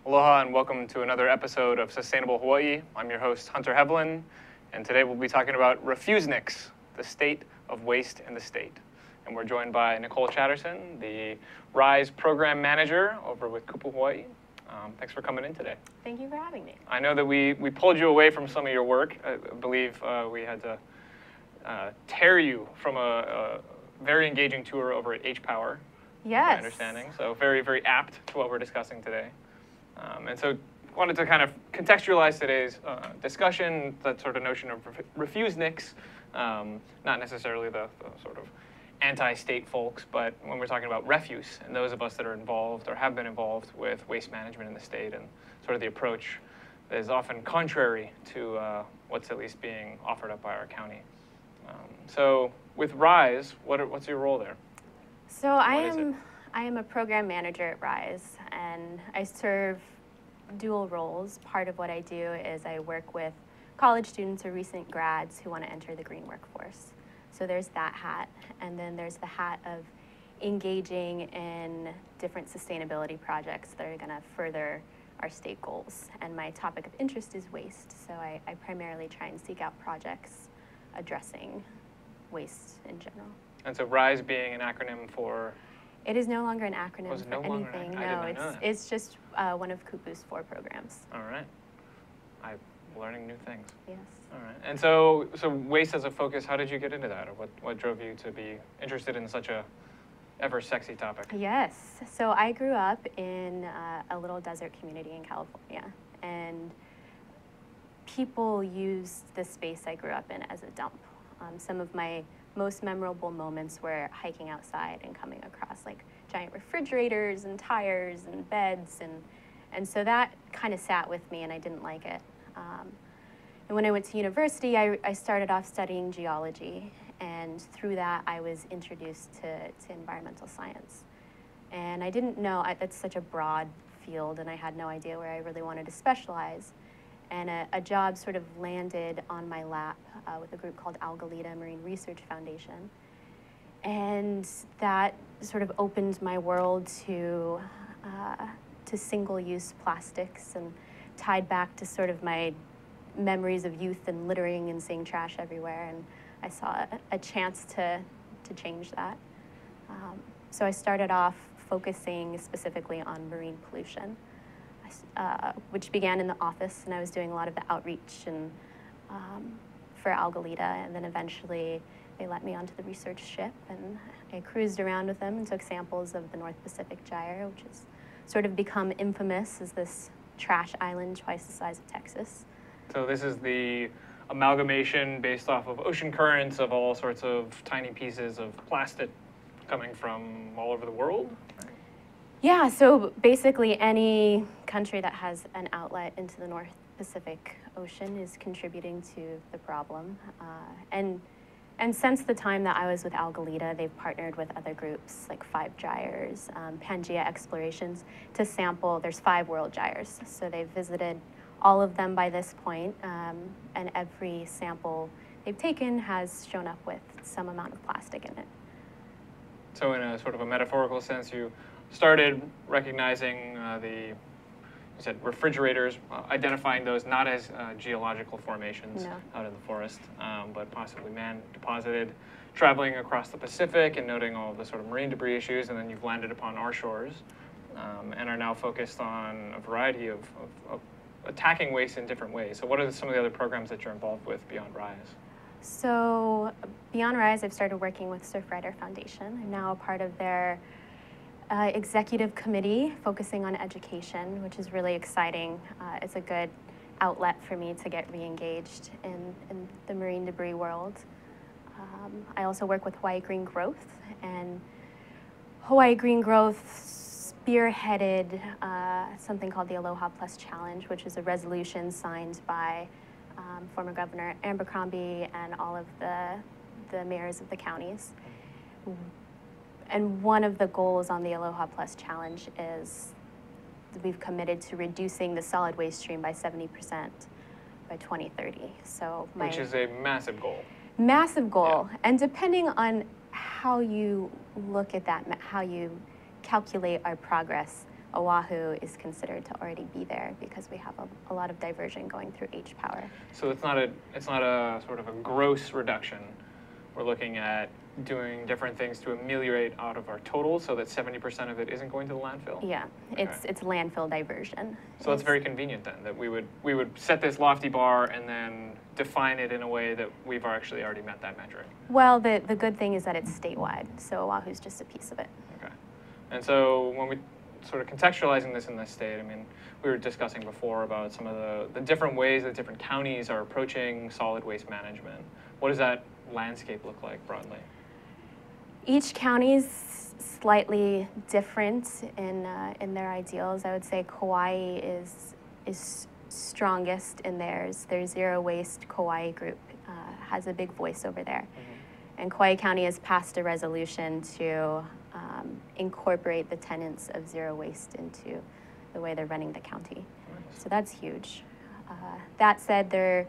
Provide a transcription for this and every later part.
Aloha and welcome to another episode of Sustainable Hawaii. I'm your host, Hunter Heaivilin, and today we'll be talking about Refuseniks, the state of waste in the state. And we're joined by Nicole Chatterson, the RISE program manager over with Kupu Hawaii. Thanks for coming in today. Thank you for having me. I know that we pulled you away from some of your work. I believe we had to tear you from a very engaging tour over at H-Power. Yes. My understanding. So very, very apt to what we're discussing today. And so wanted to kind of contextualize today's discussion, that sort of notion of refuseniks, not necessarily the sort of anti-state folks, but when we're talking about refuse and those of us that are involved or have been involved with waste management in the state and sort of the approach that is often contrary to what's at least being offered up by our county. So with RISE, what's your role there? So I am a program manager at RISE, and I serve dual roles. Part of what I do is I work with college students or recent grads who want to enter the green workforce. So there's that hat, and then there's the hat of engaging in different sustainability projects that are going to further our state goals. And my topic of interest is waste, so I primarily try and seek out projects addressing waste in general. And so RISE being an acronym for? It is no longer an acronym Was it no for longer anything. I did not know that. It's just one of Kupu's 4 programs. All right. I'm learning new things. Yes. All right. And so waste as a focus, how did you get into that? Or what drove you to be interested in such a ever sexy topic? Yes. So I grew up in a little desert community in California, and people used the space I grew up in as a dump. Some of my most memorable moments were hiking outside and coming across like giant refrigerators and tires and beds, and so that kind of sat with me, and I didn't like it. And when I went to university, I started off studying geology, and through that I was introduced to environmental science. And I didn't know, that's such a broad field, and I had no idea where I really wanted to specialize. And a job sort of landed on my lap with a group called Algalita Marine Research Foundation. And that sort of opened my world to single-use plastics, and tied back to sort of my memories of youth and littering and seeing trash everywhere. And I saw a chance to change that. So I started off focusing specifically on marine pollution, which began in the office, and I was doing a lot of the outreach and for Algalita, and then eventually they let me onto the research ship, and I cruised around with them and took samples of the North Pacific Gyre, which has sort of become infamous as this trash island twice the size of Texas. So this is the amalgamation based off of ocean currents of all sorts of tiny pieces of plastic coming from all over the world? Yeah, so basically any country that has an outlet into the North Pacific Ocean is contributing to the problem. And since the time that I was with Algalita, they've partnered with other groups like 5 Gyres, Pangea Explorations, to sample. There's 5 world gyres. So they've visited all of them by this point, and every sample they've taken has shown up with some amount of plastic in it. So in a sort of a metaphorical sense, you started recognizing you said refrigerators, identifying those not as geological formations out in the forest, but possibly man-deposited, traveling across the Pacific and noting all of the sort of marine debris issues, and then you've landed upon our shores and are now focused on a variety of attacking waste in different ways. So what are some of the other programs that you're involved with beyond RISE? So beyond RISE, I've started working with Surfrider Foundation. I'm now a part of their executive committee focusing on education, which is really exciting. It's a good outlet for me to get re-engaged in the marine debris world. I also work with Hawaii Green Growth, and Hawaii Green Growth spearheaded something called the Aloha Challenge, which is a resolution signed by former Governor Abercrombie and all of the mayors of the counties. And one of the goals on the Aloha Challenge is that we've committed to reducing the solid waste stream by 70% by 2030. So which is a massive goal. Massive goal. Yeah. And depending on how you look at that, how you calculate our progress, Oahu is considered to already be there because we have a lot of diversion going through H power. So it's not a sort of a gross reduction. We're looking at doing different things to ameliorate out of our total so that 70% of it isn't going to the landfill? Yeah, okay. It's landfill diversion. So it's very convenient then, that we would set this lofty bar and then define it in a way that we've actually already met that metric. Well, the good thing is that it's statewide, so Oahu's just a piece of it. Okay. And so when we sort of contextualizing this in this state, I mean, we were discussing before about some of the different ways that different counties are approaching solid waste management. What does that landscape look like broadly? Each county's slightly different in their ideals. I would say Kauai is strongest in theirs. Their zero waste Kauai group has a big voice over there. Mm-hmm. And Kauai County has passed a resolution to incorporate the tenets of zero waste into the way they're running the county. Nice. So that's huge. That said,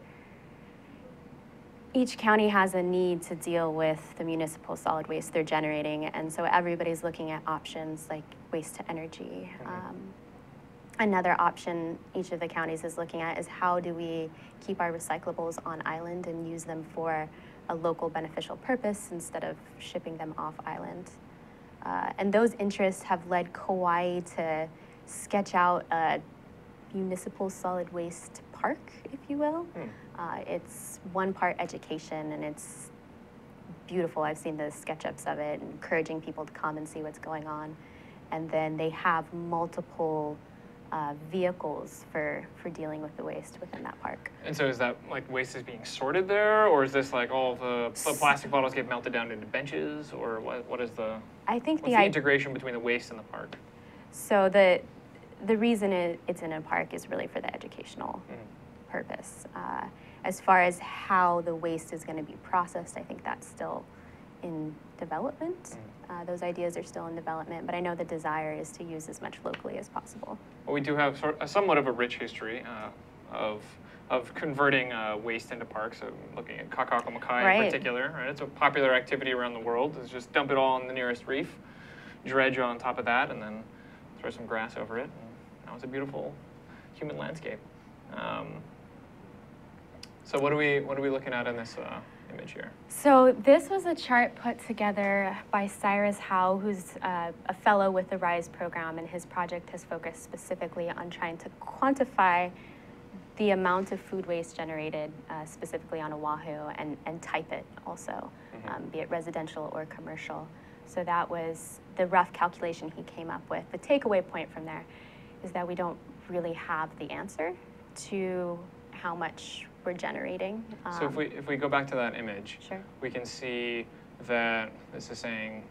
each county has a need to deal with the municipal solid waste they're generating, and so everybody's looking at options like waste to energy. Mm-hmm. Another option each of the counties is looking at is how do we keep our recyclables on island and use them for a local beneficial purpose instead of shipping them off island. And those interests have led Kauai to sketch out a municipal solid waste park, if you will. It's one part education, and it's beautiful. I've seen the sketch-ups of it, encouraging people to come and see what's going on. And then they have multiple vehicles for dealing with the waste within that park. And so is that like waste is being sorted there, or is this like all the plastic bottles get melted down into benches, or what is the, what's the integration between the waste and the park? So the reason it's in a park is really for the educational purpose. As far as how the waste is going to be processed, I think that's still in development. Those ideas are still in development, but I know the desire is to use as much locally as possible. Well, we do have somewhat of a rich history of converting waste into parks. So looking at Kaka'ako in particular, right? It's a popular activity around the world. Is just dump it all on the nearest reef, dredge on top of that, and then throw some grass over it. And now it's a beautiful human landscape. So what are we looking at in this image here? So this was a chart put together by Cyrus Howe, who's a fellow with the RISE program, and his project has focused specifically on trying to quantify the amount of food waste generated specifically on Oahu and type it also, be it residential or commercial. So that was the rough calculation he came up with. The takeaway point from there is that we don't really have the answer to how much we're generating. So if we go back to that image, sure. We can see that this is saying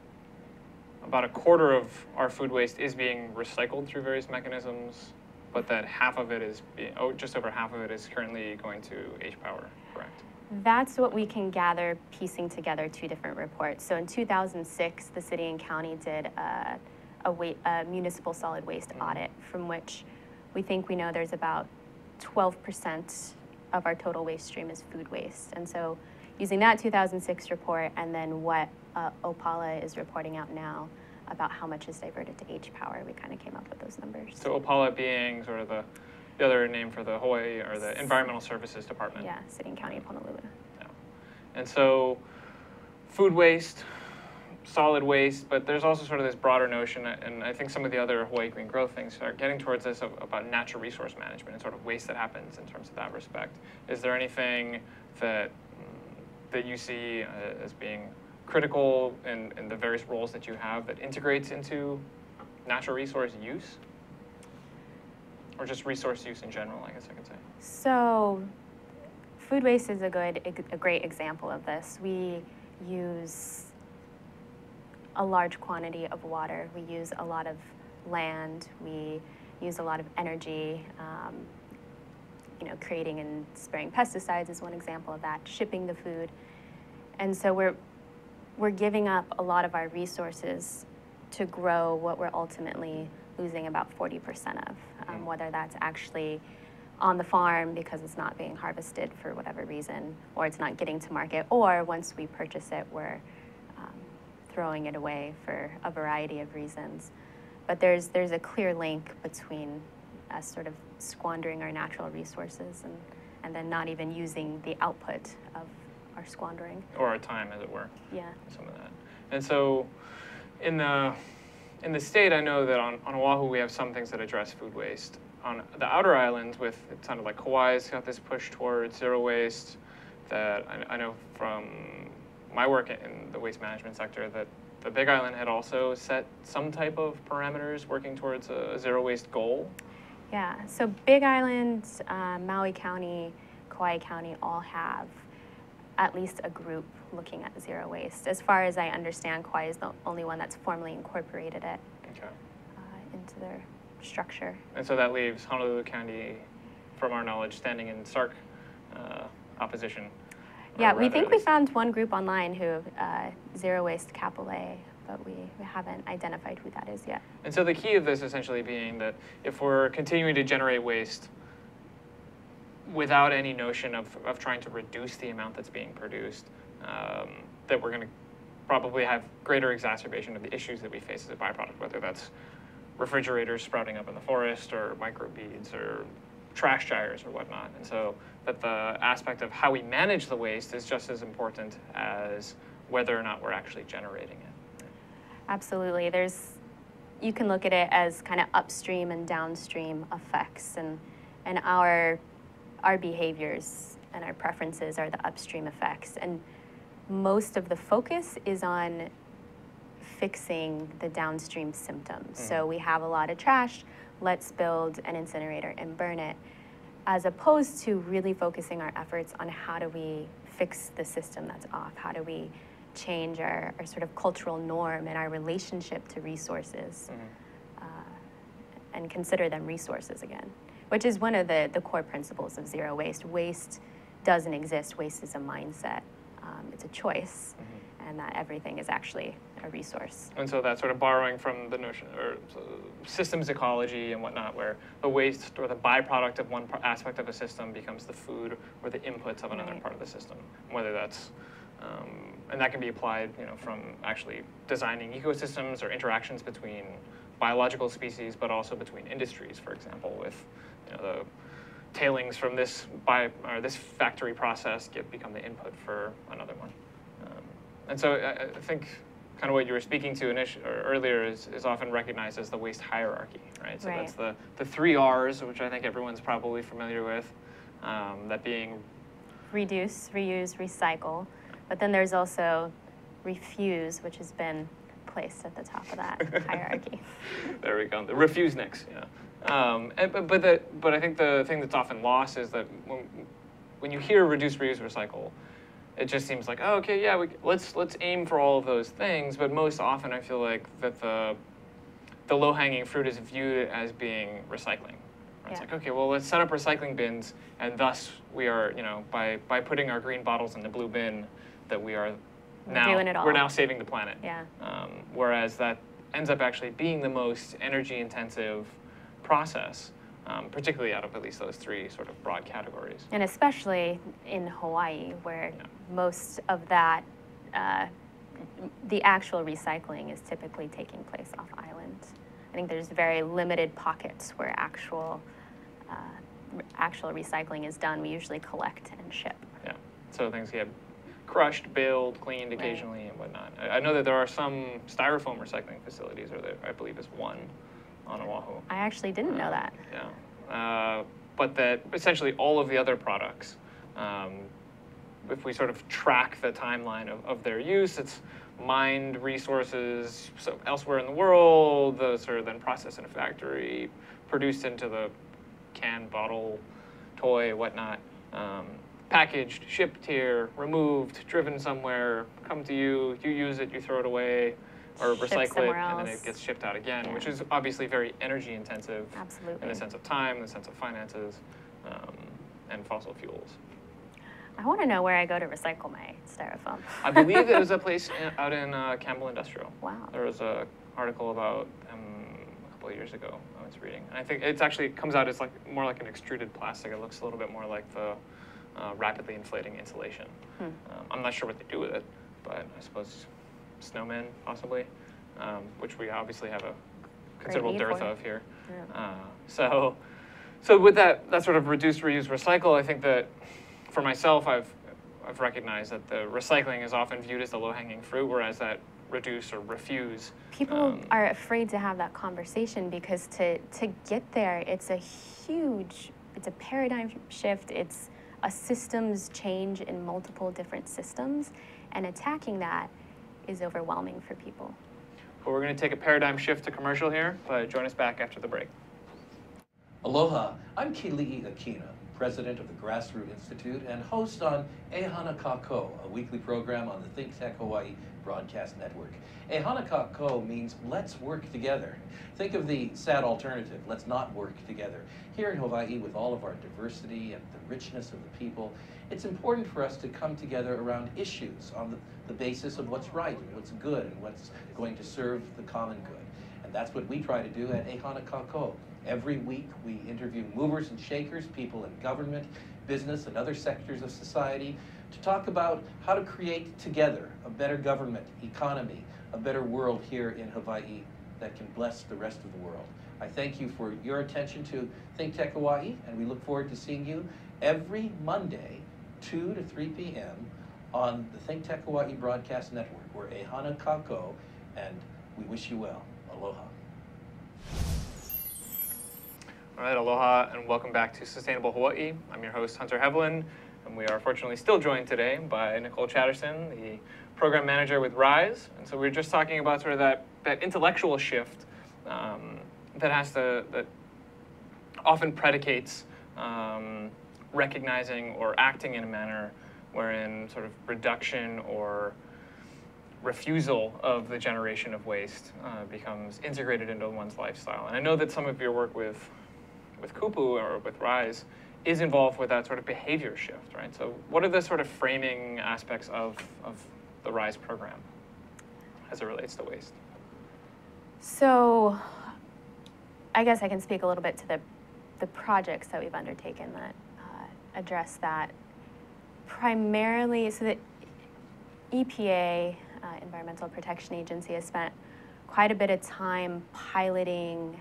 about a quarter of our food waste is being recycled through various mechanisms, but that half of it is just over half of it is currently going to H-Power, correct? That's what we can gather piecing together two different reports. So in 2006, the city and county did a municipal solid waste audit, from which we think we know there's about 12% of our total waste stream is food waste. And so using that 2006 report and then what Opala is reporting out now about how much is diverted to H-Power, we kind of came up with those numbers. So Opala being sort of the other name for the Hawaii, or the Environmental Services Department. Yeah, City and County of Honolulu. Yeah. And so food waste, solid waste, but there's also sort of this broader notion, and I think some of the other Hawaii Green Growth things are getting towards this about natural resource management and sort of waste that happens in terms of that respect. Is there anything that you see as being critical in the various roles that you have that integrates into natural resource use? Or just resource use in general, I guess I could say. So food waste is a great example of this. We use a large quantity of water. We use a lot of land. We use a lot of energy. Creating and spraying pesticides is one example of that. Shipping the food, and so we're giving up a lot of our resources to grow what we're ultimately losing about 40% of. Whether that's actually on the farm because it's not being harvested for whatever reason, or it's not getting to market, or once we purchase it, we're throwing it away for a variety of reasons. But there's a clear link between us sort of squandering our natural resources and then not even using the output of our squandering. Or our time, as it were. Yeah. Some of that. And so in the state, I know that on Oahu, we have some things that address food waste. On the outer islands, it sounded like Hawaii's got this push towards zero waste, that I know from my work in the waste management sector that the Big Island had also set some type of parameters working towards a zero waste goal. Yeah, so Big Island, Maui County, Kauai County all have at least a group looking at zero waste. As far as I understand, Kauai is the only one that's formally incorporated it into their structure. And so that leaves Honolulu County, from our knowledge, standing in stark opposition. Yeah, we think we found one group online who zero waste Kapolei, but we haven't identified who that is yet. And so the key of this essentially being that if we're continuing to generate waste without any notion of trying to reduce the amount that's being produced, that we're going to probably have greater exacerbation of the issues that we face as a byproduct, whether that's refrigerators sprouting up in the forest or microbeads or trash gyres or whatnot. And so that the aspect of how we manage the waste is just as important as whether or not we're actually generating it. Absolutely. You can look at it as kind of upstream and downstream effects, and our behaviors and our preferences are the upstream effects. And most of the focus is on fixing the downstream symptoms. So we have a lot of trash, let's build an incinerator and burn it, as opposed to really focusing our efforts on how do we fix the system that's off, how do we change our sort of cultural norm and our relationship to resources, and consider them resources again, which is one of the core principles of zero waste. Waste doesn't exist. Waste is a mindset. It's a choice, and that everything is actually a resource. And so that's sort of borrowing from the notion, or systems ecology and whatnot, where the waste or the byproduct of one aspect of a system becomes the food or the inputs of another part of the system, whether that's and that can be applied, from actually designing ecosystems or interactions between biological species, but also between industries, for example, with the tailings from this factory process become the input for another one. And so I think kind of what you were speaking to earlier is often recognized as the waste hierarchy, right? So that's the 3 R's, which I think everyone's probably familiar with, that being reduce, reuse, recycle. But then there's also refuse, which has been placed at the top of that hierarchy. There we go. The Refusenik, but I think the thing that's often lost is that when you hear reduce, reuse, recycle, it just seems like, oh, okay, yeah, let's aim for all of those things. But most often, I feel like that the low-hanging fruit is viewed as being recycling. Right? It's like, okay, well, let's set up recycling bins, and thus we are, by putting our green bottles in the blue bin, that we're now saving the planet. Yeah. Whereas that ends up actually being the most energy-intensive process, particularly out of at least those 3 sort of broad categories. And especially in Hawaii, where most of that, the actual recycling is typically taking place off island. I think there's very limited pockets where actual recycling is done. We usually collect and ship. Yeah, so things get crushed, baled, cleaned occasionally, and whatnot. I know that there are some styrofoam recycling facilities, or there, I believe, is one on Oahu. I actually didn't know that. Yeah, but that essentially all of the other products, if we sort of track the timeline of their use, it's mined resources elsewhere in the world, those are then processed in a factory, produced into the can, bottle, toy, whatnot, packaged, shipped here, removed, driven somewhere, come to you, you use it, you throw it away, or recycle it, and then it gets shipped out again, which is obviously very energy intensive. Absolutely. In the sense of time, the sense of finances, and fossil fuels. I want to know where I go to recycle my styrofoam. I believe there was a place out in Campbell Industrial. Wow. There was an article about a couple of years ago I was reading. And I think it actually comes out as more like an extruded plastic. It looks a little bit more like the rapidly inflating insulation. I'm not sure what they do with it, but I suppose snowmen, possibly, which we obviously have a considerable dearth for. of here. Yeah. So with that sort of reduce, reuse, recycle, I think that for myself, I've recognized that the recycling is often viewed as the low-hanging fruit, whereas that reduce or refuse. People are afraid to have that conversation because to get there, it's a paradigm shift. It's a systems change in multiple different systems, and attacking that is overwhelming for people. Well, we're going to take a paradigm shift to commercial here, but join us back after the break. Aloha, I'm Kili'i Akina, president of the Grassroot Institute and host on Ehana Kako, a weekly program on the ThinkTech Hawaii broadcast network. Ehana Kako means let's work together. Think of the sad alternative, let's not work together. Here in Hawaii, with all of our diversity and the richness of the people, it's important for us to come together around issues on the basis of what's right and what's good and what's going to serve the common good. And that's what we try to do at Ehana Kako. Every week we interview movers and shakers, people in government, business, and other sectors of society to talk about how to create together a better government, economy, a better world here in Hawaii that can bless the rest of the world. I thank you for your attention to ThinkTech Hawaii, and we look forward to seeing you every Monday, 2 to 3 p.m. on the ThinkTech Hawaii Broadcast Network. We're Ehana Kako, and we wish you well. Aloha. All right, aloha, and welcome back to Sustainable Hawaii. I'm your host, Hunter Heaivilin, and we are fortunately still joined today by Nicole Chatterson, the program manager with RISE. And so we were just talking about sort of that intellectual shift that often predicates recognizing or acting in a manner wherein sort of reduction or refusal of the generation of waste becomes integrated into one's lifestyle. And I know that some of your work with Kupu or with RISE is involved with that sort of behavior shift, right? So what are the sort of framing aspects of the RISE program as it relates to waste? So I guess I can speak a little bit to the projects that we've undertaken that address that. Primarily, so the EPA, Environmental Protection Agency, has spent quite a bit of time piloting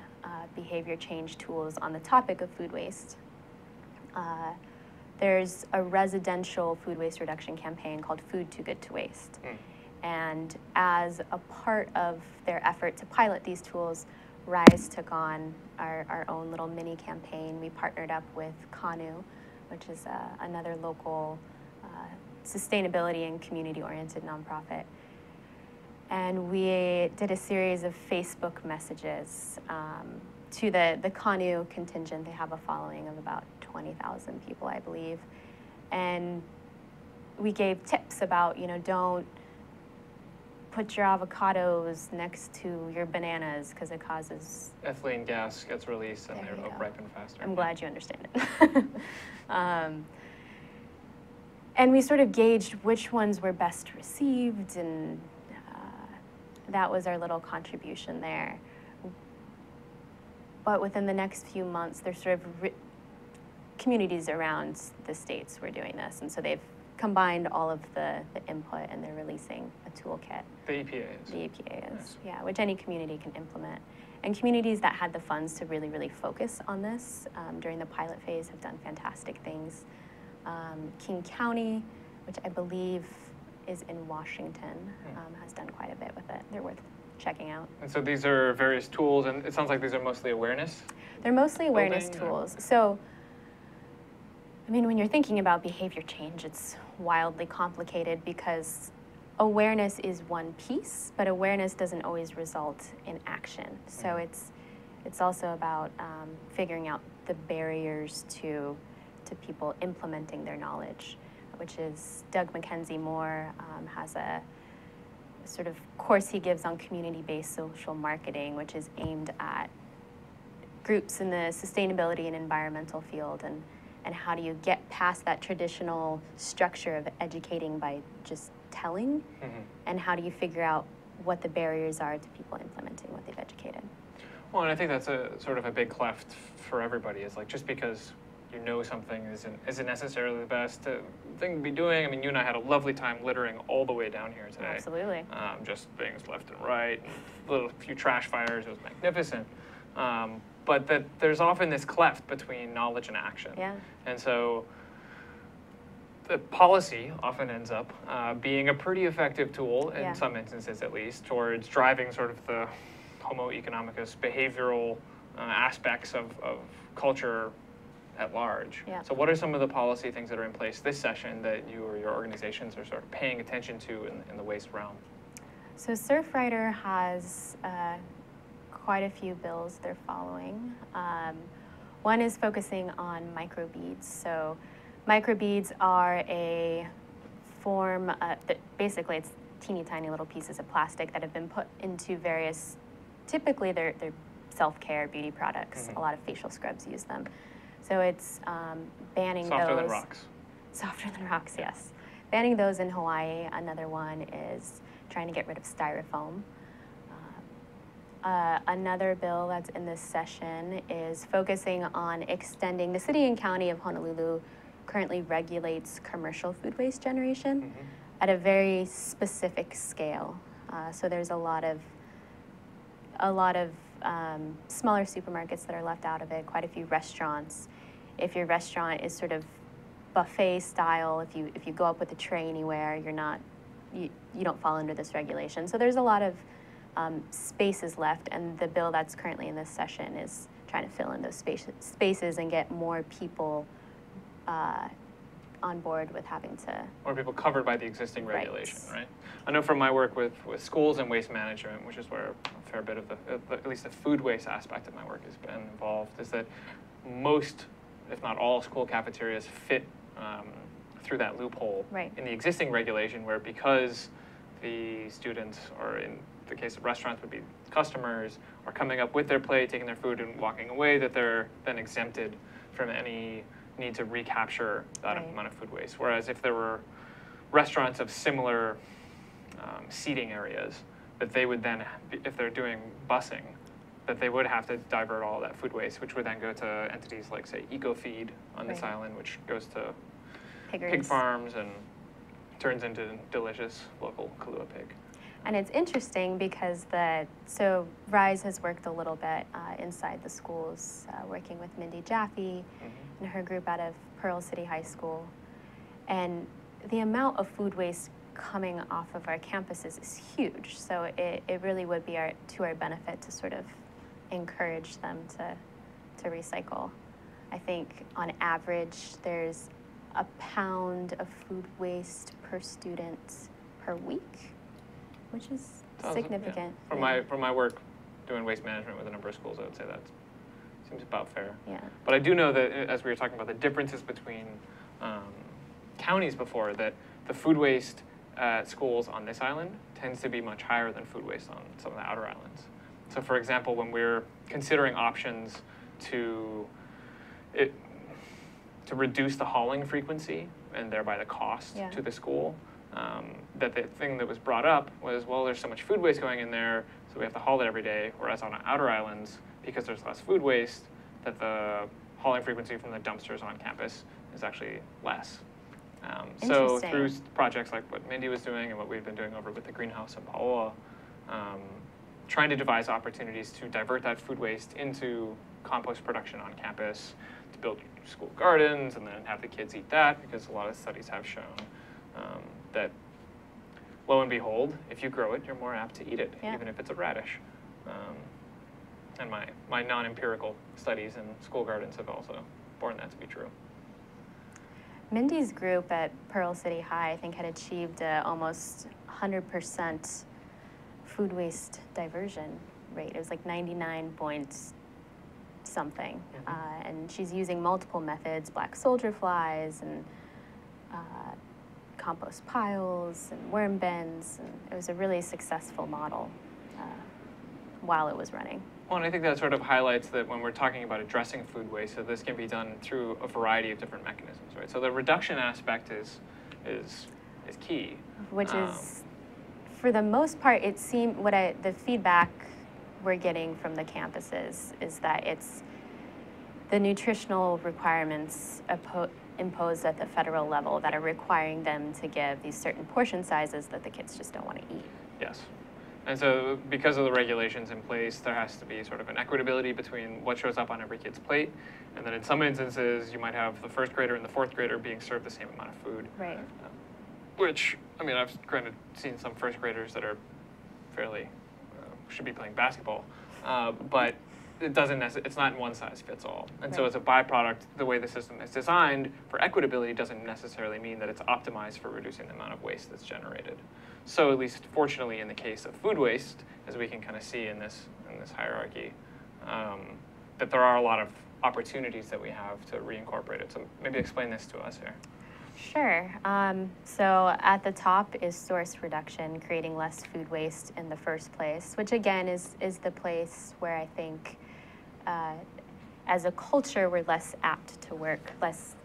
behavior change tools on the topic of food waste. There's a residential food waste reduction campaign called Food Too Good to Waste. And as a part of their effort to pilot these tools, RISE took on our own little mini campaign. We partnered up with Kanu, which is another local sustainability and community-oriented nonprofit. And we did a series of Facebook messages to the Kanu contingent. They have a following of about 20,000 people, I believe. And we gave tips about, don't put your avocados next to your bananas because it causes... Ethylene gas gets released and they ripen faster. I'm glad you understand it. And we sort of gauged which ones were best received, and that was our little contribution there. But within the next few months, there's sort of communities around the states were doing this, and so they've combined all of the input, and they're releasing a toolkit. The EPA is. The EPA is, Yes. Yeah, which any community can implement. And communities that had the funds to really, really focus on this during the pilot phase have done fantastic things. King County, which I believe is in Washington, has done quite a bit with it. They're worth checking out. And so these are various tools, and it sounds like these are mostly awareness? They're mostly awareness building, tools. So, I mean, when you're thinking about behavior change, it's wildly complicated because awareness is one piece, but awareness doesn't always result in action. So it's also about figuring out the barriers to people implementing their knowledge, which is Doug McKenzie Moore has a sort of course he gives on community-based social marketing, which is aimed at groups in the sustainability and environmental field, and how do you get past that traditional structure of educating by just telling, and how do you figure out what the barriers are to people implementing what they've educated. Well, and I think that's a sort of a big cleft for everybody, is like just because you know something isn't necessarily the best thing to be doing. I mean, you and I had a lovely time littering all the way down here today. Absolutely. Just things left and right, a few trash fires. It was magnificent. But that there's often this cleft between knowledge and action. Yeah. And so the policy often ends up being a pretty effective tool, in some instances at least, towards driving sort of the homo economicus behavioral aspects of culture at large. Yeah. So what are some of the policy things that are in place this session that you or your organizations are sort of paying attention to in the waste realm? So Surfrider has quite a few bills they're following. One is focusing on microbeads. So microbeads are a form that basically it's teeny tiny little pieces of plastic that have been put into various, typically they're self-care beauty products. Mm-hmm. A lot of facial scrubs use them. So it's banning those. Softer than rocks. Softer than rocks, yes. Banning those in Hawaii. Another one is trying to get rid of styrofoam. Another bill that's in this session is focusing on extending, the city and county of Honolulu currently regulates commercial food waste generation at a very specific scale. So there's a lot of smaller supermarkets that are left out of it, quite a few restaurants. If your restaurant is sort of buffet style, if you go up with a tray anywhere, you don't fall under this regulation. So there's a lot of spaces left, and the bill that's currently in this session is trying to fill in those spaces and get more people on board with having to... More people covered by the existing regulation, right? I know from my work with schools and waste management, which is where a fair bit of at least the food waste aspect of my work has been involved, is that most, if not all, school cafeterias fit through that loophole in the existing regulation, where because the students, or in the case of restaurants would be customers, are coming up with their plate, taking their food and walking away, that they're then exempted from any need to recapture that amount of food waste. Whereas if there were restaurants of similar seating areas, that they would then, if they're doing busing, that they would have to divert all that food waste, which would then go to entities like, say, EcoFeed on this island, which goes to pig farms and turns into delicious local Kahlua pig. And it's interesting because so RISE has worked a little bit inside the schools, working with Mindy Jaffe and her group out of Pearl City High School. And the amount of food waste coming off of our campuses is huge. So it really would be to our benefit to sort of encourage them to recycle. I think on average, there's a pound of food waste per student per week, which is significant. Yeah. From my work doing waste management with a number of schools, I would say that seems about fair. Yeah. But I do know that, as we were talking about the differences between counties before, that the food waste at schools on this island tends to be much higher than food waste on some of the outer islands. So for example, when we're considering options to reduce the hauling frequency and thereby the cost to the school, that the thing that was brought up was, well, there's so much food waste going in there, so we have to haul it every day, whereas on outer islands, because there's less food waste, that the hauling frequency from the dumpsters on campus is actually less. So through projects like what Mindy was doing and what we've been doing over with the greenhouse in Paoa, trying to devise opportunities to divert that food waste into compost production on campus, to build school gardens and then have the kids eat that, because a lot of studies have shown that, lo and behold, if you grow it, you're more apt to eat it, even if it's a radish. And my non-empirical studies in school gardens have also borne that to be true. Mindy's group at Pearl City High, I think, had achieved almost 100% food waste diversion rate. It was like 99 point something. And she's using multiple methods, black soldier flies and compost piles and worm bins. And it was a really successful model while it was running. Well, and I think that sort of highlights that when we're talking about addressing food waste, that this can be done through a variety of different mechanisms, right? So the reduction aspect is key. Which is, for the most part, it seemed, the feedback we're getting from the campuses is that the nutritional requirements imposed at the federal level that are requiring them to give these certain portion sizes that the kids just don't want to eat. Yes. And so because of the regulations in place, there has to be sort of an equitability between what shows up on every kid's plate. And then in some instances, you might have the first grader and the fourth grader being served the same amount of food. Right. Which, I mean, I've granted seen some first graders that are fairly, should be playing basketball. But it doesn't it's not one size fits all. And so as a byproduct, the way the system is designed for equitability doesn't necessarily mean that it's optimized for reducing the amount of waste that's generated. So at least fortunately in the case of food waste, as we can kind of see in this hierarchy, that there are a lot of opportunities that we have to reincorporate it. So maybe explain this to us here. Sure. So at the top is source reduction, creating less food waste in the first place, which again is the place where I think as a culture we're less apt to work, less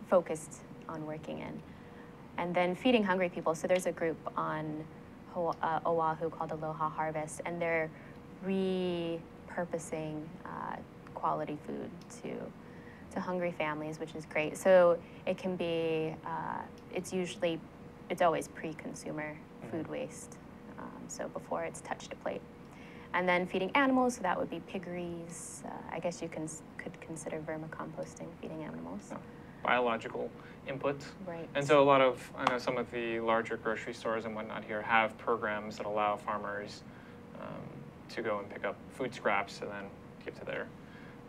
focused on working in. And then feeding hungry people. So there's a group on Oahu called Aloha Harvest, and they're repurposing quality food to hungry families, which is great. So it can be, it's always pre-consumer food waste, so before it's touched a plate. And then feeding animals, so that would be piggeries. I guess you could consider vermicomposting feeding animals. Oh. Biological inputs. Right. And so I know some of the larger grocery stores and whatnot here have programs that allow farmers to go and pick up food scraps and then give to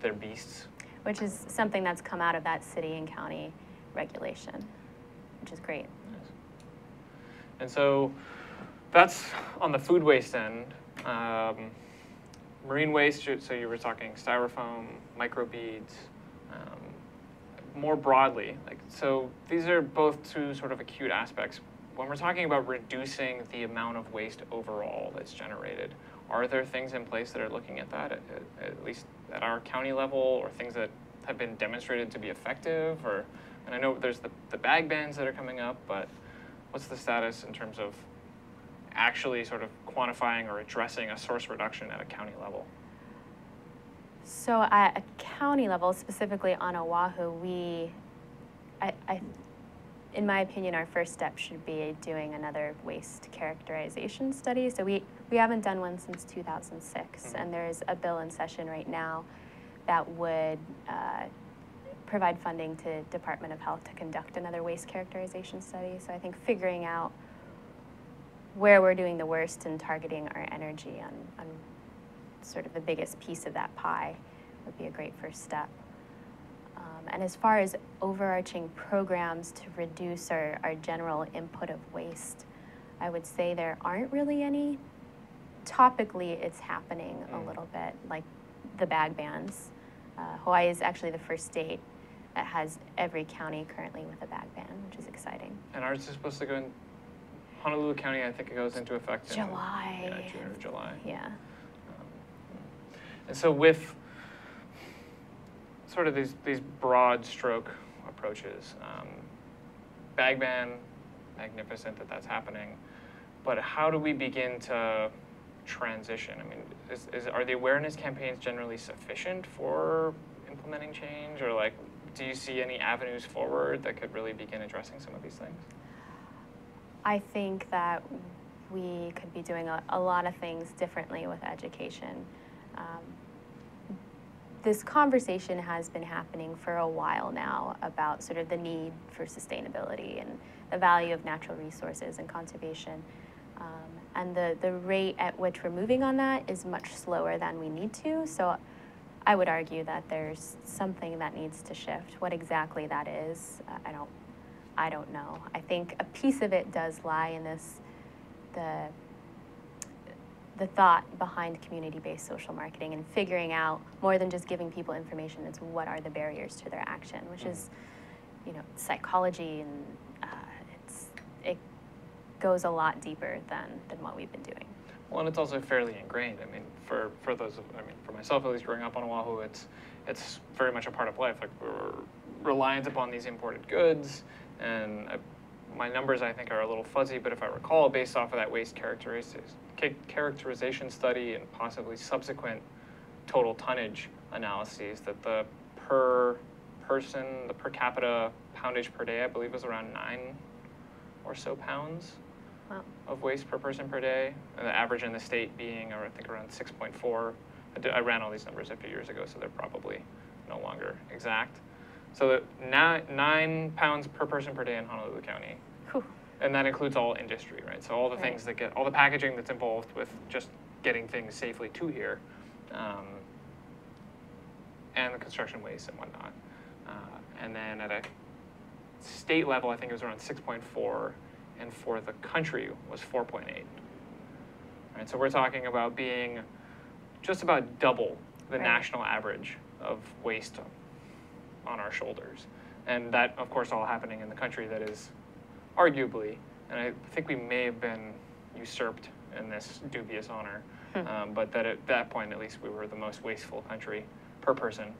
their beasts. Which is something that's come out of that city and county regulation, which is great. Nice. And so that's on the food waste end. Marine waste, so you were talking styrofoam, microbeads, more broadly. So these are both two sort of acute aspects. When we're talking about reducing the amount of waste overall that's generated, are there things in place that are looking at that, at least at our county level, or things that have been demonstrated to be effective? And I know there's the bag bans that are coming up, but what's the status in terms of actually sort of quantifying or addressing a source reduction at a county level? So at a county level, specifically on Oahu, in my opinion, our first step should be doing another waste characterization study. So we haven't done one since 2006, and there's a bill in session right now that would provide funding to Department of Health to conduct another waste characterization study. So I think figuring out where we're doing the worst and targeting our energy on sort of the biggest piece of that pie would be a great first step. And as far as overarching programs to reduce our general input of waste, I would say there aren't really any. Topically, it's happening a little bit, like the bag bans. Hawaii is actually the first state that has every county currently with a bag ban, which is exciting. And ours is supposed to go in Honolulu County. I think it goes into effect in July. June or July. Yeah. And so with sort of these broad stroke approaches, bag ban, magnificent that that's happening, but how do we begin to transition? I mean, are the awareness campaigns generally sufficient for implementing change, or like, do you see any avenues forward that could really begin addressing some of these things? I think that we could be doing a lot of things differently with education. This conversation has been happening for a while now about sort of the need for sustainability and the value of natural resources and conservation. And the rate at which we're moving on that is much slower than we need to. So I would argue that there's something that needs to shift. What exactly that is, I don't know. I think a piece of it does lie in the thought behind community-based social marketing and figuring out more than just giving people information. It's what are the barriers to their action, which is, psychology, and it goes a lot deeper than what we've been doing. Well, and it's also fairly ingrained. I mean, for myself at least, growing up on Oahu, it's very much a part of life. Like, we're reliant upon these imported goods, and my numbers I think are a little fuzzy, but if I recall, based off of that waste characterization study and possibly subsequent total tonnage analyses, that the per person, the per capita poundage per day, I believe, was around 9 or so pounds of waste per person per day. And the average in the state being, I think, around 6.4. I ran all these numbers a few years ago, so they're probably no longer exact. So 9 pounds per person per day in Honolulu County. Whew. And that includes all industry, right? So all the things that all the packaging that's involved with just getting things safely to here, and the construction waste and whatnot. And then at a state level, I think it was around 6.4, and for the country was 4.8. Right, so we're talking about being just about double the national average of waste on our shoulders. And that, of course, all happening in the country that is arguably, and I think we may have been usurped in this dubious honor, but that at that point, at least, we were the most wasteful country per person,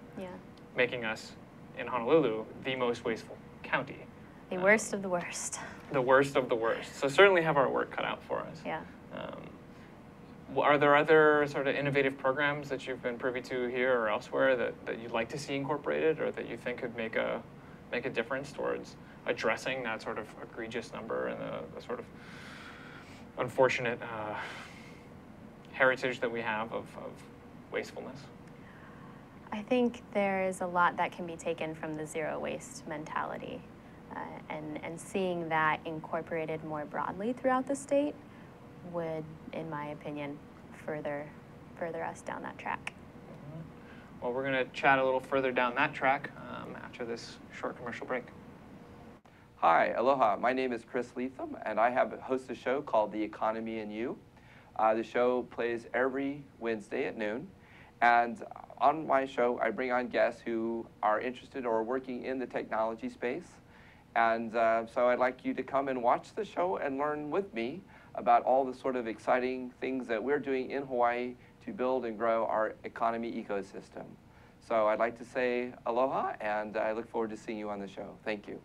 making us, in Honolulu, the most wasteful county. The worst of the worst. The worst of the worst. So certainly have our work cut out for us. Yeah. Are there other sort of innovative programs that you've been privy to here or elsewhere that you'd like to see incorporated, or that you think could make a difference towards addressing that sort of egregious number and the sort of unfortunate heritage that we have of wastefulness? I think there's a lot that can be taken from the zero waste mentality, and seeing that incorporated more broadly throughout the state would, in my opinion, further us down that track. Well, we're going to chat a little further down that track after this short commercial break. Hi, aloha. My name is Chris Leatham, and I host a show called The Economy and You. The show plays every Wednesday at noon, and on my show, I bring on guests who are interested or working in the technology space. And so I'd like you to come and watch the show and learn with me about all the sort of exciting things that we're doing in Hawaii to build and grow our economy ecosystem. So I'd like to say aloha, and I look forward to seeing you on the show. Thank you.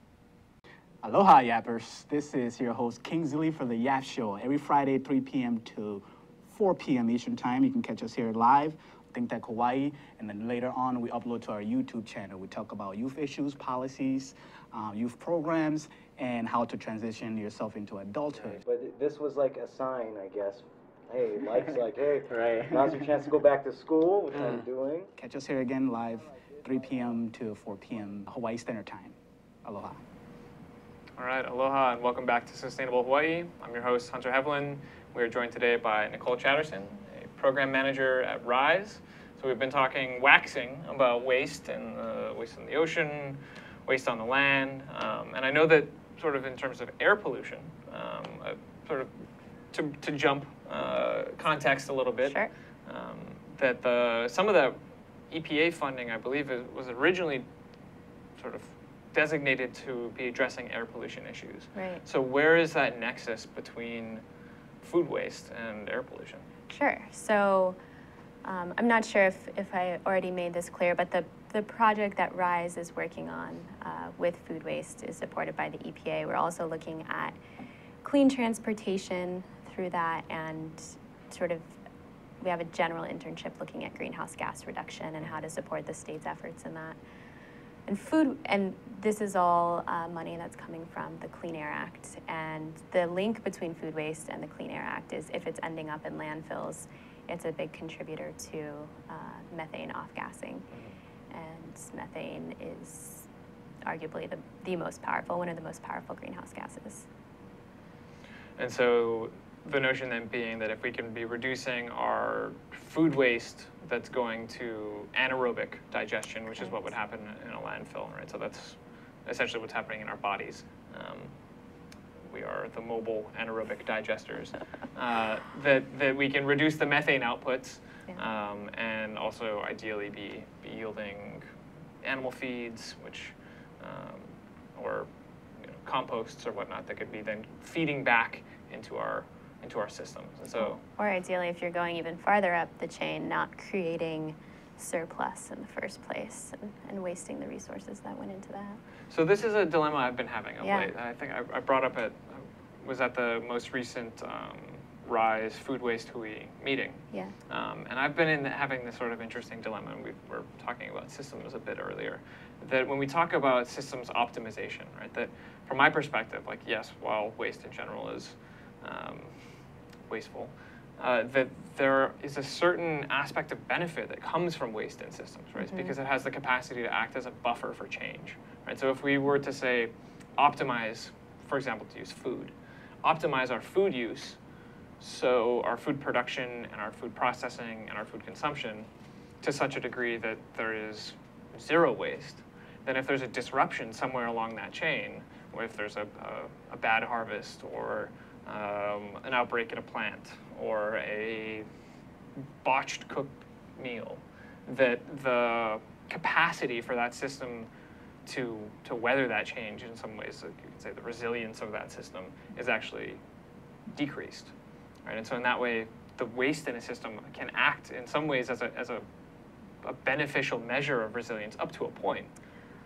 Aloha, Yappers. This is your host, Kingsley, for the Yap Show. Every Friday, 3 p.m. to 4 p.m. Eastern Time. You can catch us here live, ThinkTech Hawaii, and then later on we upload to our YouTube channel. We talk about youth issues, policies, youth programs, and how to transition yourself into adulthood. But this was like a sign, I guess. Hey, Mike's like, hey, now's your chance to go back to school, which I'm doing. Catch us here again live, 3 p.m. to 4 p.m. Hawaii Standard Time. Aloha. All right, aloha, and welcome back to Sustainable Hawaii. I'm your host, Hunter Heaivilin. We are joined today by Nicole Chatterson, a program manager at RISE. So we've been talking about waste and waste in the ocean, waste on the land, and I know that sort of in terms of air pollution, sort of to jump context a little bit, sure. That some of the EPA funding, I believe, was originally sort of designated to be addressing air pollution issues. Right. So where is that nexus between food waste and air pollution? Sure. So I'm not sure if I already made this clear, but the project that RISE is working on with food waste is supported by the EPA. We're also looking at clean transportation through that, and sort of we have a general internship looking at greenhouse gas reduction and how to support the state's efforts in that. And this is all money that's coming from the Clean Air Act. And the link between food waste and the Clean Air Act is if it's ending up in landfills, it's a big contributor to methane off-gassing. And methane is arguably the most powerful, one of the most powerful greenhouse gases. And so the notion then being that if we can be reducing our food waste that's going to anaerobic digestion, which is what would happen in a landfill, right? So that's essentially what's happening in our bodies. We are the mobile anaerobic digesters. That we can reduce the methane outputs, and also ideally be yielding animal feeds, which or composts or whatnot that could be then feeding back into our systems. And so, or ideally, if you're going even farther up the chain, not creating surplus in the first place and wasting the resources that went into that. So this is a dilemma I've been having of late. I think I brought up was at the most recent Rise Food Waste Hui meeting. Yeah. And I've been having this sort of interesting dilemma, and we were talking about systems a bit earlier, that when we talk about systems optimization, right, that from my perspective, like, yes, while waste in general is wasteful, that there is a certain aspect of benefit that comes from waste in systems, right? Mm-hmm. Because it has the capacity to act as a buffer for change, right? So if we were to say optimize, for example, to use food, optimize our food use, so our food production and our food processing and our food consumption to such a degree that there is zero waste, then if there's a disruption somewhere along that chain, or if there's a bad harvest or an outbreak at a plant or a botched cooked meal, that the capacity for that system to weather that change in some ways, like you could say the resilience of that system is actually decreased. Right? And so in that way, the waste in a system can act in some ways as a beneficial measure of resilience up to a point.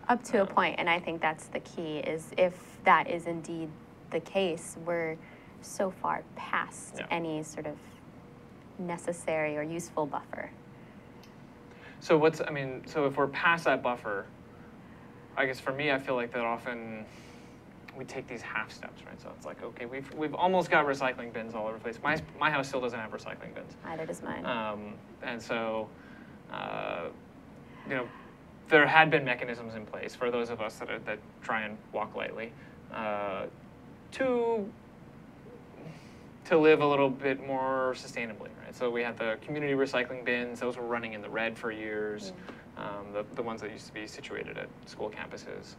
Up to a point, and I think that's the key, is if that is indeed the case, we're so far past any sort of necessary or useful buffer. So so if we're past that buffer, I guess for me, I feel like that often we take these half steps, right? So it's like, okay, we've almost got recycling bins all over the place. My house still doesn't have recycling bins. Neither does mine. And so, there had been mechanisms in place for those of us that try and walk lightly, to live a little bit more sustainably, right? So we had the community recycling bins; those were running in the red for years. The ones that used to be situated at school campuses.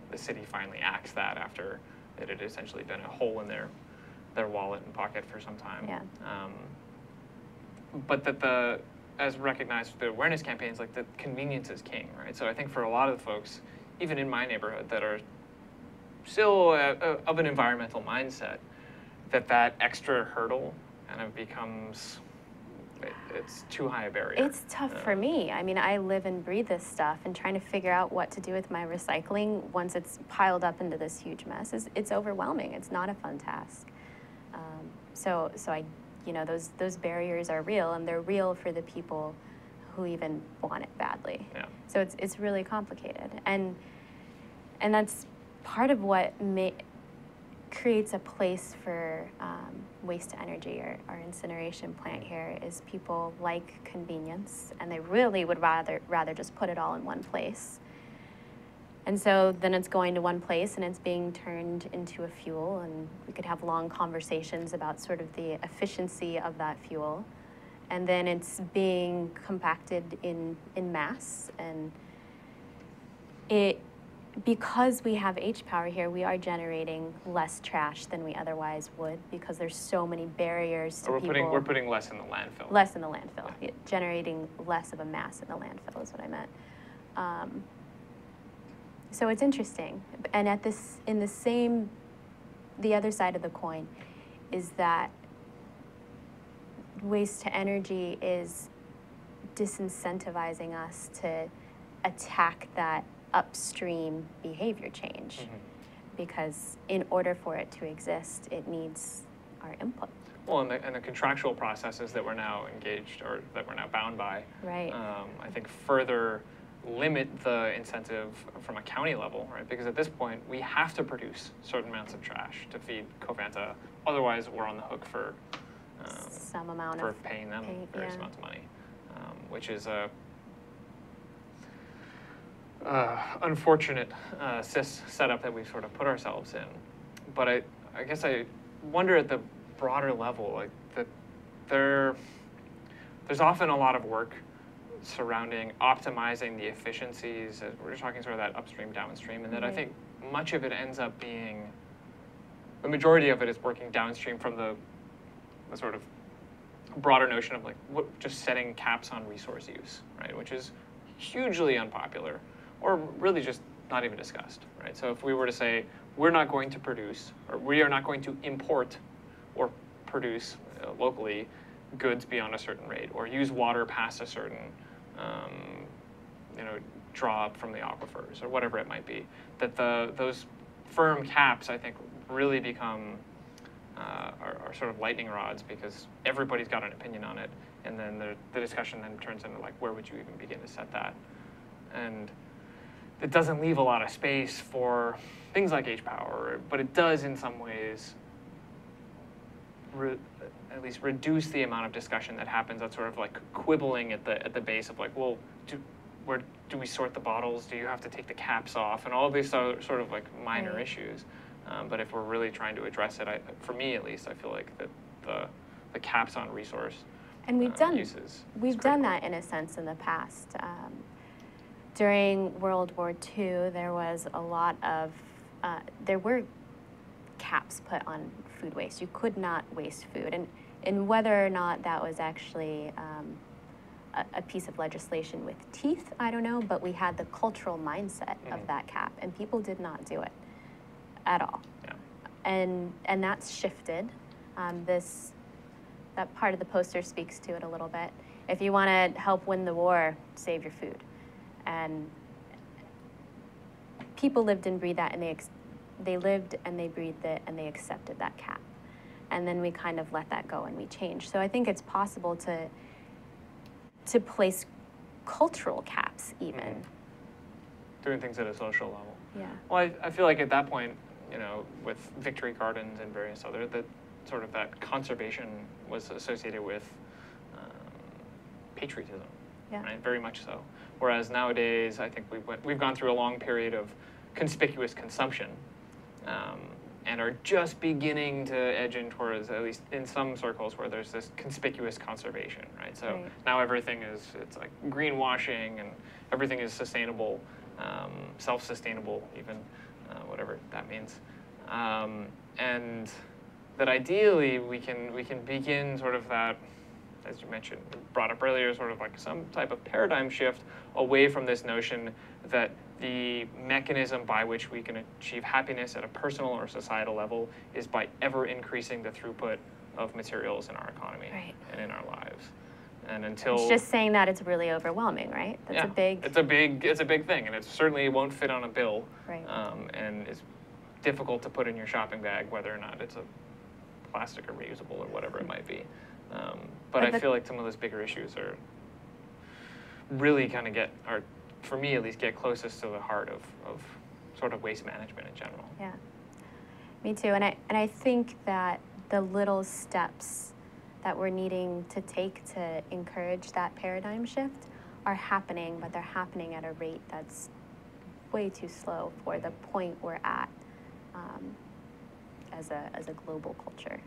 The city finally axed that after it had essentially been a hole in their wallet and pocket for some time. Yeah. But that as recognized with the awareness campaigns, like the convenience is king, right? So I think for a lot of the folks, even in my neighborhood, that are still of an environmental mindset, that extra hurdle kind of becomes, it's too high a barrier. It's tough for me. I mean, I live and breathe this stuff, and trying to figure out what to do with my recycling once it's piled up into this huge mess it's overwhelming. It's not a fun task. So those barriers are real, and they're real for the people who even want it badly. Yeah. So it's really complicated, and that's part of what creates a place for waste to energy. Our incineration plant here is people like convenience, and they really would rather just put it all in one place. And so then it's going to one place and it's being turned into a fuel, and we could have long conversations about sort of the efficiency of that fuel. And then it's being compacted in mass, and because we have H-Power here, we are generating less trash than we otherwise would, because there's so many barriers to people. We're putting less in the landfill. Less in the landfill. Yeah, generating less of a mass in the landfill is what I meant. So it's interesting. And the other side of the coin is that waste to energy is disincentivizing us to attack that upstream behavior change, because in order for it to exist, it needs our input. Well, and the contractual processes that we're now engaged, or that we're now bound by, right? I think further limit the incentive from a county level, right? Because at this point, we have to produce certain amounts of trash to feed Covanta. Otherwise, we're on the hook for some amount of paying them various amounts of money, which is a unfortunate setup that we've sort of put ourselves in. But I guess I wonder at the broader level, like that there's often a lot of work surrounding optimizing the efficiencies. We're just talking sort of that upstream, downstream, and that I think much of it ends up being, the majority of it is working downstream from the sort of broader notion of like just setting caps on resource use, right? Which is hugely unpopular, or really just not even discussed, right? So if we were to say, we're not going to produce, or we are not going to import or produce locally goods beyond a certain rate, or use water past a certain, draw up from the aquifers, or whatever it might be, that those firm caps, I think, really become are sort of lightning rods because everybody's got an opinion on it, and then the discussion then turns into like, where would you even begin to set that? And it doesn't leave a lot of space for things like H-power, but it does in some ways at least reduce the amount of discussion that happens at sort of like quibbling at the base of like, well, where do we sort the bottles? Do you have to take the caps off? And all of these sort of like minor Right. issues. But if we're really trying to address it, for me at least, I feel like that the caps on resource And we've done uses we've done that in a sense in the past. During World War II, there was a lot of there were caps put on food waste. You could not waste food, and whether or not that was actually a piece of legislation with teeth, I don't know, but we had the cultural mindset of that cap, and people did not do it at all. Yeah. And that's shifted. That part of the poster speaks to it a little bit. If you want to help win the war, save your food. And people lived and breathed that, and they lived and they breathed it, and they accepted that cap. And then we kind of let that go and we changed. So I think it's possible to place cultural caps even. Doing things at a social level. Yeah. Well, I feel like at that point, you know, with Victory Gardens and various other, that sort of that conservation was associated with patriotism, Yeah. right? Very much so. Whereas nowadays, I think we've gone through a long period of conspicuous consumption, and are just beginning to edge in towards, at least in some circles, where there's this conspicuous conservation, right? So Right. now everything it's like greenwashing, and everything is sustainable, self-sustainable even, whatever that means. And that ideally we can begin sort of that, as you mentioned, brought up earlier, sort of like some type of paradigm shift away from this notion that the mechanism by which we can achieve happiness at a personal or societal level is by ever increasing the throughput of materials in our economy Right. and in our lives. And until It's just saying that, it's really overwhelming, right? That's a big. it's a big thing, and it certainly won't fit on a bill, Right. and it's difficult to put in your shopping bag, whether or not it's a plastic or reusable or whatever it might be. But I feel like some of those bigger issues are really kind of for me at least, get closest to the heart of sort of waste management in general. Yeah, me too. And I think that the little steps that we're needing to take to encourage that paradigm shift are happening, but they're happening at a rate that's way too slow for the point we're at as a global culture.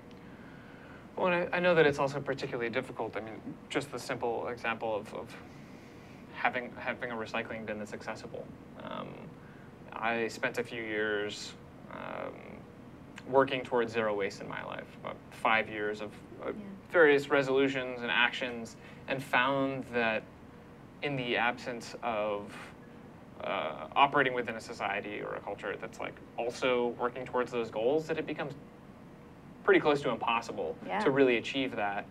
Well, and I know that it's also particularly difficult. I mean, just the simple example of having a recycling bin that's accessible. I spent a few years working towards zero waste in my life, about 5 years of various resolutions and actions, and found that in the absence of operating within a society or a culture that's like also working towards those goals, that it becomes pretty close to impossible to really achieve that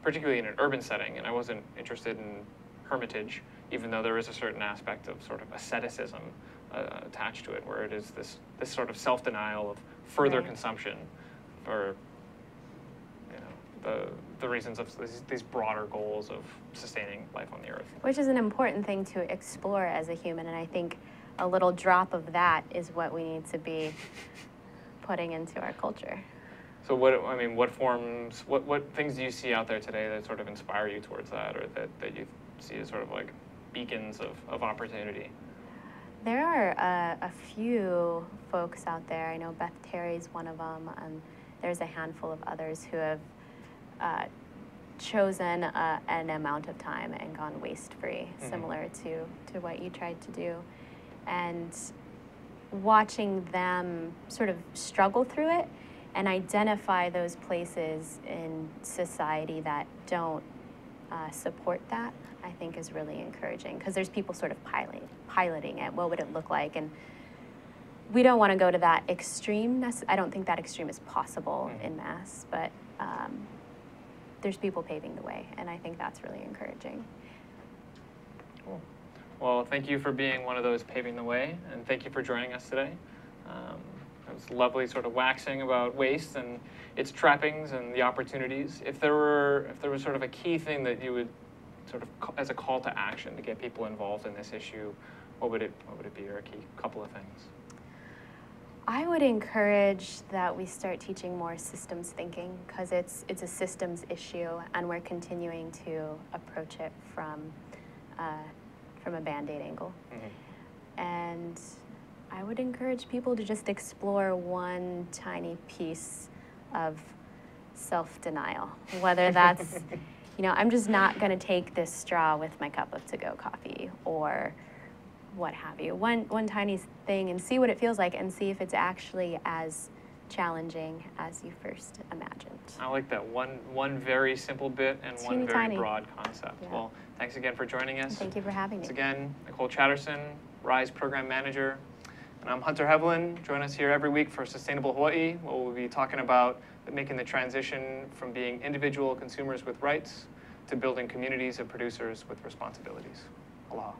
particularly in an urban setting. And I wasn't interested in hermitage, even though there is a certain aspect of sort of asceticism attached to it, where it is this sort of self-denial of further consumption for the reasons of these broader goals of sustaining life on the earth. Which is an important thing to explore as a human, and I think a little drop of that is what we need to be putting into our culture. So what forms, what things do you see out there today that sort of inspire you towards that, or that you see as sort of like beacons of opportunity? There are a few folks out there. I know Beth Terry's one of them, and there's a handful of others who have chosen an amount of time and gone waste-free, similar to what you tried to do. And watching them sort of struggle through it and identify those places in society that don't support that, I think is really encouraging, because there's people sort of piloting it. What would it look like? And we don't want to go to that extreme. I don't think that extreme is possible in mass, but there's people paving the way, and I think that's really encouraging. Cool. Well, thank you for being one of those paving the way, and thank you for joining us today. It was it's lovely sort of waxing about waste and its trappings and the opportunities. If there was sort of a key thing that you would sort of as a call to action to get people involved in this issue, what would it be, or a key couple of things? I would encourage that we start teaching more systems thinking, because it's a systems issue, and we're continuing to approach it from a Band-Aid angle. Mm-hmm. And I would encourage people to just explore one tiny piece of self-denial, whether that's, I'm just not going to take this straw with my cup of to-go coffee, or what have you. One tiny thing, and see what it feels like, and see if it's actually as challenging as you first imagined. I like that. One very simple bit and Teeny one very tiny. broad concept. Yeah. Well, thanks again for joining us. Thank you for having me. Once again, Nicole Chatterson, RISE Program Manager. And I'm Hunter Heaivilin. Join us here every week for Sustainable Hawaii, where we'll be talking about making the transition from being individual consumers with rights to building communities of producers with responsibilities. Aloha.